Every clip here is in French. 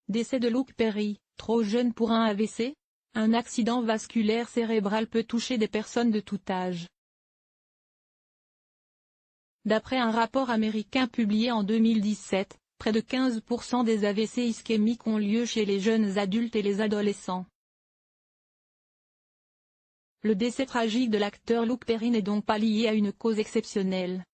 Décès de Luke Perry, trop jeune pour un AVC? Un accident vasculaire cérébral peut toucher des personnes de tout âge. D'après un rapport américain publié en 2017, près de 15% des AVC ischémiques ont lieu chez les jeunes adultes et les adolescents. Le décès tragique de l'acteur Luke Perry n'est donc pas lié à une cause exceptionnelle.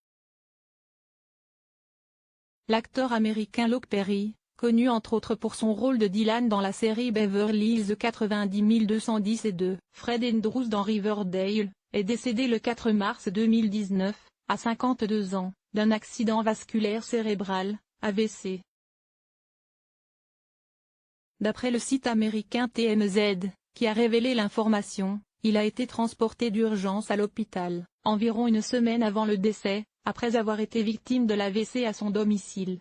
L'acteur américain Luke Perry, connu entre autres pour son rôle de Dylan dans la série Beverly Hills 90210 et de Fred Andrews dans Riverdale, est décédé le 4 mars 2019, à 52 ans, d'un accident vasculaire cérébral, AVC. D'après le site américain TMZ, qui a révélé l'information, il a été transporté d'urgence à l'hôpital, environ une semaine avant le décès, après avoir été victime de l'AVC à son domicile.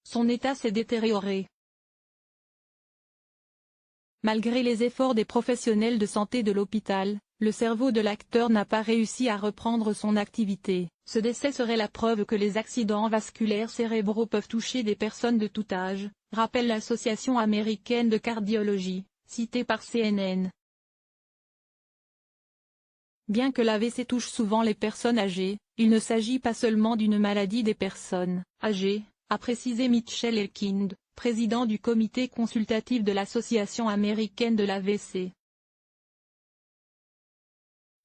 Son état s'est détérioré. Malgré les efforts des professionnels de santé de l'hôpital, le cerveau de l'acteur n'a pas réussi à reprendre son activité. Ce décès serait la preuve que les accidents vasculaires cérébraux peuvent toucher des personnes de tout âge, rappelle l'Association américaine de cardiologie, citée par CNN. Bien que l'AVC touche souvent les personnes âgées, il ne s'agit pas seulement d'une maladie des personnes âgées, a précisé Mitchell Elkind, président du comité consultatif de l'Association américaine de l'AVC.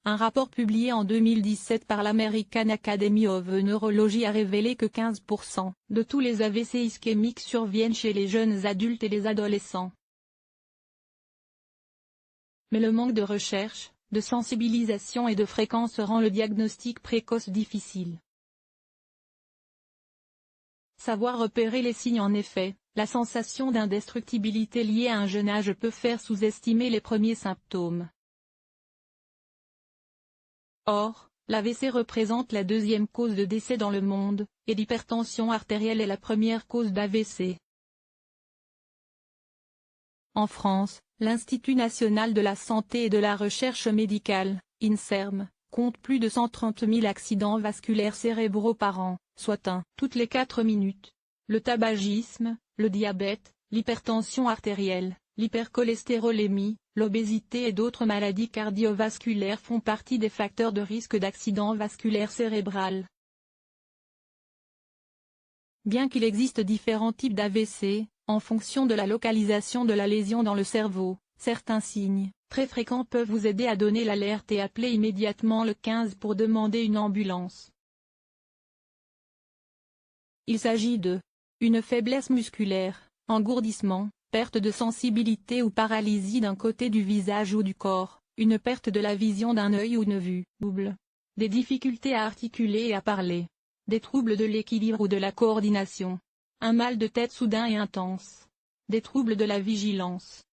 Un rapport publié en 2017 par l'American Academy of Neurology a révélé que 15% de tous les AVC ischémiques surviennent chez les jeunes adultes et les adolescents. Mais le manque de recherche, de sensibilisation et de fréquence rend le diagnostic précoce difficile. Savoir repérer les signes. En effet, la sensation d'indestructibilité liée à un jeune âge peut faire sous-estimer les premiers symptômes. Or, l'AVC représente la deuxième cause de décès dans le monde, et l'hypertension artérielle est la première cause d'AVC. En France, l'Institut national de la santé et de la recherche médicale, INSERM, compte plus de 130 000 accidents vasculaires cérébraux par an, soit un toutes les 4 minutes. Le tabagisme, le diabète, l'hypertension artérielle, l'hypercholestérolémie, l'obésité et d'autres maladies cardiovasculaires font partie des facteurs de risque d'accident vasculaire cérébral. Bien qu'il existe différents types d'AVC, en fonction de la localisation de la lésion dans le cerveau, certains signes très fréquents peuvent vous aider à donner l'alerte et appeler immédiatement le 15 pour demander une ambulance. Il s'agit de une faiblesse musculaire, engourdissement, perte de sensibilité ou paralysie d'un côté du visage ou du corps, une perte de la vision d'un œil ou une vue double, des difficultés à articuler et à parler, des troubles de l'équilibre ou de la coordination, un mal de tête soudain et intense, des troubles de la vigilance,